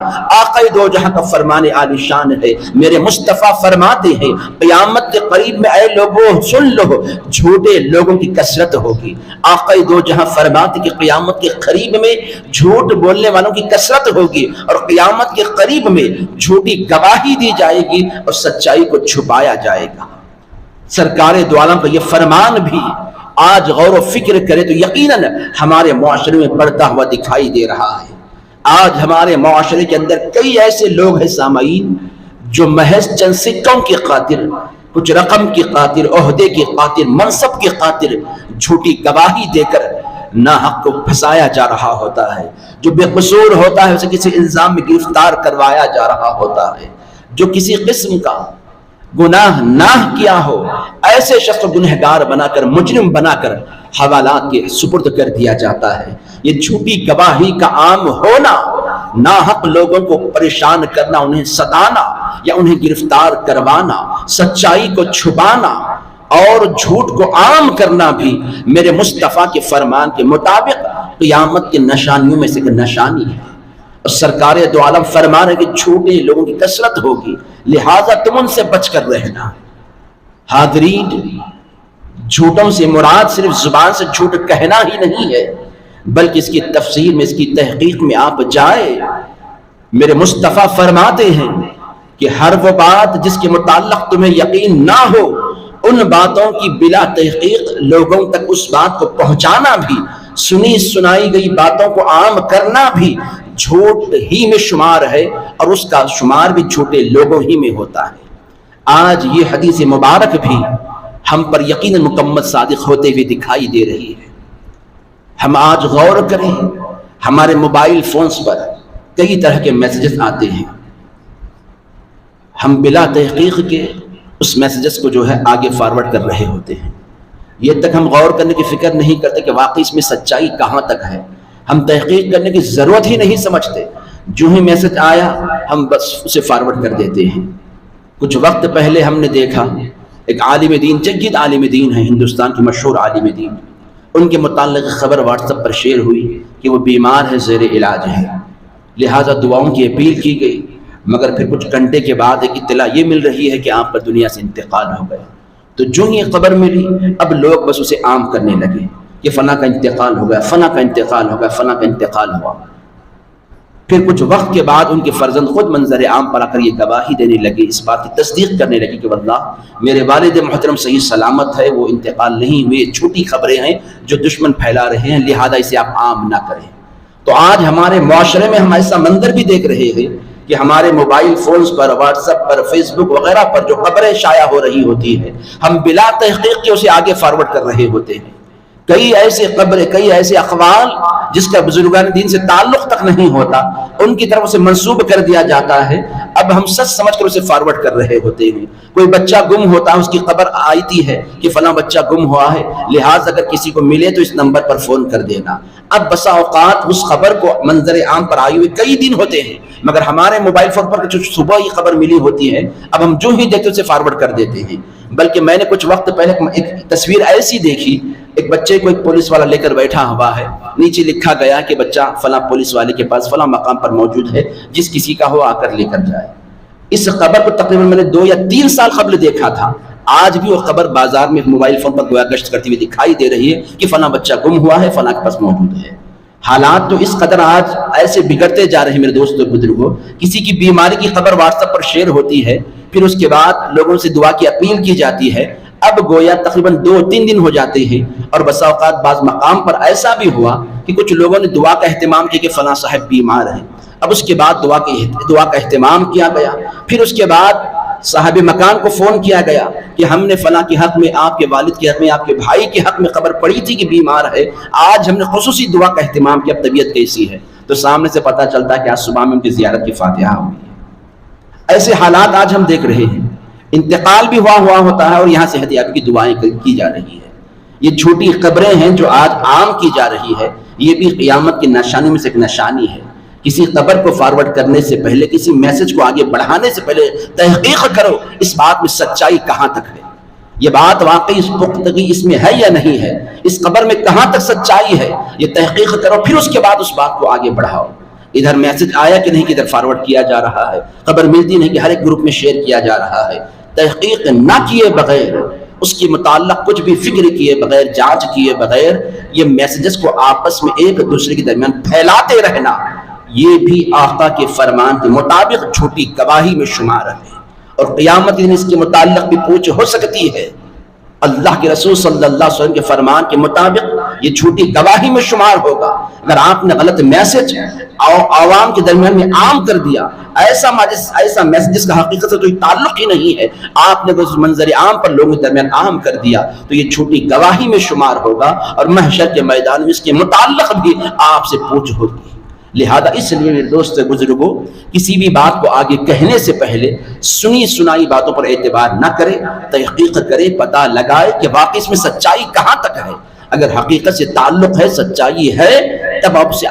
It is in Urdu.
آقا دو جہاں کا فرمان عالی شان ہے، میرے مصطفیٰ فرماتے ہیں قیامت کے قریب میں اے لوگوں سن لو، جھوٹے لوگوں کی کثرت ہوگی۔ آقا دو جہاں فرماتے کہ قیامت کے قریب میں جھوٹ بولنے والوں کی کثرت ہوگی، اور قیامت کے قریب میں جھوٹی گواہی دی جائے گی اور سچائی کو چھپایا جائے گا۔ سرکار دو عالم کا یہ فرمان بھی آج غور و فکر کرے تو یقیناً ہمارے معاشرے میں بڑھتا ہوا دکھائی دے رہا ہے۔ آج ہمارے معاشرے کے اندر کئی ایسے لوگ ہیں سامعین جو محض چند سکوں کی خاطر، کچھ رقم کی خاطر، عہدے کی خاطر، منصب کی خاطر جھوٹی گواہی دے کر ناحق کو پھنسایا جا رہا ہوتا ہے۔ جو بے قصور ہوتا ہے اسے کسی الزام میں گرفتار کروایا جا رہا ہوتا ہے۔ جو کسی قسم کا گناہ نہ کیا ہو ایسے شخص کو گنہگار بنا کر، مجرم بنا کر حوالات کے سپرد کر دیا جاتا ہے۔ یہ جھوٹی گواہی کا عام ہونا، ناحق لوگوں کو پریشان کرنا، انہیں ستانا یا انہیں گرفتار کروانا، سچائی کو چھپانا اور جھوٹ کو عام کرنا بھی میرے مصطفیٰ کے فرمان کے مطابق قیامت کے نشانیوں میں سے ایک نشانی ہے۔ اور سرکار دو عالم فرما رہے کہ جھوٹے لوگوں کی کثرت ہوگی، لہٰذا تم ان سے بچ کر رہنا۔ حاضرین، جھوٹوں سے مراد صرف زبان سے جھوٹ کہنا ہی نہیں ہے، بلکہ اس کی تفسیر میں، اس کی تحقیق میں آپ جائے۔ میرے مصطفیٰ فرماتے ہیں کہ ہر وہ بات جس کے متعلق تمہیں یقین نہ ہو، ان باتوں کی بلا تحقیق لوگوں تک اس بات کو پہنچانا بھی، سنی سنائی گئی باتوں کو عام کرنا بھی جھوٹ ہی میں شمار ہے، اور اس کا شمار بھی جھوٹے لوگوں ہی میں ہوتا ہے۔ آج یہ حدیث مبارک بھی ہم پر یقیناً مکمل صادق ہوتے ہوئے دکھائی دے رہی ہے۔ ہم آج غور کریں، ہمارے موبائل فونز پر کئی طرح کے میسیجز آتے ہیں، ہم بلا تحقیق کے اس میسیجز کو جو ہے آگے فارورڈ کر رہے ہوتے ہیں۔ یہ تک ہم غور کرنے کی فکر نہیں کرتے کہ واقعی اس میں سچائی کہاں تک ہے۔ ہم تحقیق کرنے کی ضرورت ہی نہیں سمجھتے، جو ہی میسیج آیا ہم بس اسے فارورڈ کر دیتے ہیں۔ کچھ وقت پہلے ہم نے دیکھا ایک عالم دین، جید عالم دین ہے، ہندوستان کے مشہور عالم دین، ان کے متعلق خبر واٹس ایپ پر شیئر ہوئی کہ وہ بیمار ہے، زیر علاج ہے، لہٰذا دعاؤں کی اپیل کی گئی، مگر پھر کچھ گھنٹے کے بعد ایک اطلاع یہ مل رہی ہے کہ آپ کا دنیا سے انتقال ہو گیا۔ تو جو ہی خبر ملی اب لوگ بس اسے عام کرنے لگے کہ فلاں کا انتقال ہو گیا، فلاں کا انتقال ہو گیا، فلاں کا انتقال ہوا۔ پھر کچھ وقت کے بعد ان کے فرزند خود منظر عام پر آ کر یہ گواہی دینے لگے، اس بات کی تصدیق کرنے لگے کہ واللہ میرے والد محترم صحیح سلامت ہے، وہ انتقال نہیں ہوئے، جھوٹی خبریں ہیں جو دشمن پھیلا رہے ہیں، لہذا اسے آپ عام نہ کریں۔ تو آج ہمارے معاشرے میں ہم ایسا منظر بھی دیکھ رہے ہیں کہ ہمارے موبائل فونز پر، واٹس ایپ پر، فیس بک وغیرہ پر جو خبریں شائع ہو رہی ہوتی ہیں، ہم بلا تحقیق کے اسے آگے فارورڈ کر رہے ہوتے ہیں۔ کئی ایسے خبریں، کئی ایسے اقوال جس کا بزرگان دین سے تعلق تک نہیں ہوتا، ان کی طرف سے منسوب کر دیا جاتا ہے، اب ہم سچ سمجھ کر اسے فارورڈ کر رہے ہوتے ہیں۔ کوئی بچہ گم ہوتا ہے، اس کی خبر آتی ہے کہ فلاں بچہ گم ہوا ہے، لہٰذا اگر کسی کو ملے تو اس نمبر پر فون کر دینا۔ اب بسا اوقات اس خبر کو منظر عام پر آئی ہوئے کئی دن ہوتے ہیں، مگر ہمارے موبائل فون پر جو صبح ہی خبر ملی ہوتی ہے، اب ہم جو ہی دیکھتے اسے فارورڈ کر دیتے ہیں۔ بلکہ میں نے کچھ وقت پہلے ایک تصویر ایسی دیکھی، ایک بچے کو ایک پولیس والا لے کر بیٹھا ہوا ہے، نیچے لکھا گیا کہ بچہ فلاں پولیس والے کے پاس فلاں مقام پر موجود ہے، جس کسی کا ہو آ کر لے کر جائے۔ اس خبر کو تقریباً میں نے 2 یا 3 سال قبل دیکھا تھا، آج بھی وہ خبر بازار میں موبائل فون پر گویا گشت کرتی ہوئی دکھائی دے رہی ہے کہ فلاں بچہ گم ہوا ہے، فلاں کے پاس موجود ہے۔ حالات تو اس قدر آج ایسے بگڑتے جا رہے ہیں میرے دوستوں بزرگوں، کسی کی بیماری کی خبر واٹس ایپ پر شیئر ہوتی ہے، پھر اس کے بعد لوگوں سے دعا کی اپیل کی جاتی ہے، اب گویا تقریباً 2-3 دن ہو جاتے ہیں، اور بسا اوقات بعض مقام پر ایسا بھی ہوا کہ کچھ لوگوں نے دعا کا اہتمام کیا کہ فلاں صاحب بیمار ہیں، اب اس کے بعد دعا کا اہتمام کیا گیا، پھر اس کے بعد صاحب مکان کو فون کیا گیا کہ ہم نے فلاں کے حق میں، آپ کے والد کے حق میں، آپ کے بھائی کے حق میں خبر پڑی تھی کہ بیمار ہے، آج ہم نے خصوصی دعا کا اہتمام کیا، اب طبیعت کیسی ہے؟ تو سامنے سے پتہ چلتا ہے کہ آج صبح میں ان کی زیارت کی فاتحہ ہوئی ہے۔ ایسے حالات آج ہم دیکھ رہے ہیں، انتقال بھی ہوا ہوتا ہے اور یہاں صحت یابی کی دعائیں کی جا رہی ہے۔ یہ چھوٹی خبریں ہیں جو آج عام کی جا رہی ہے، یہ بھی قیامت کی نشانی میں سے ایک نشانی ہے۔ کسی خبر کو فارورڈ کرنے سے پہلے، کسی میسج کو آگے بڑھانے سے پہلے تحقیق کرو اس بات میں سچائی کہاں تک ہے، یہ بات واقعی اس پختگی اس میں ہے یا نہیں ہے، اس خبر میں کہاں تک سچائی ہے، یہ تحقیق کرو، پھر اس کے بعد اس بات کو آگے بڑھاؤ۔ ادھر میسج آیا کہ نہیں کہ ادھر فارورڈ کیا جا رہا ہے، خبر ملتی نہیں کہ ہر ایک گروپ میں شیئر کیا جا رہا ہے۔ تحقیق نہ کیے بغیر، اس کے متعلق کچھ بھی فکر کیے بغیر، جانچ کیے بغیر یہ میسیجز کو آپس میں ایک دوسرے کے درمیان پھیلاتے رہنا، یہ بھی آقا کے فرمان کے مطابق جھوٹی گواہی میں شمار ہے، اور قیامت کے دن اس کے متعلق بھی پوچھ ہو سکتی ہے۔ اللہ کے رسول صلی اللہ علیہ وسلم کے فرمان کے مطابق یہ جھوٹی گواہی میں شمار ہوگا۔ اگر آپ نے غلط میسج عوام کے درمیان میں عام کر دیا، ایسا میسج جس کا حقیقت سے کوئی تعلق ہی نہیں ہے، آپ نے اس منظر عام پر لوگوں کے درمیان عام کر دیا، تو یہ جھوٹی گواہی میں شمار ہوگا، اور محشر کے میدان میں اس کے متعلق بھی آپ سے پوچھ ہوگی۔ لہذا اس لیے میرے دوست بزرگوں، کسی بھی بات کو آگے کہنے سے پہلے سنی سنائی باتوں پر اعتبار نہ کرے، تحقیق کرے، پتہ لگائے کہ واقعی اس میں سچائی کہاں تک ہے۔ اگر حقیقت سے تعلق ہے، سچائی ہے، تب آپ اسے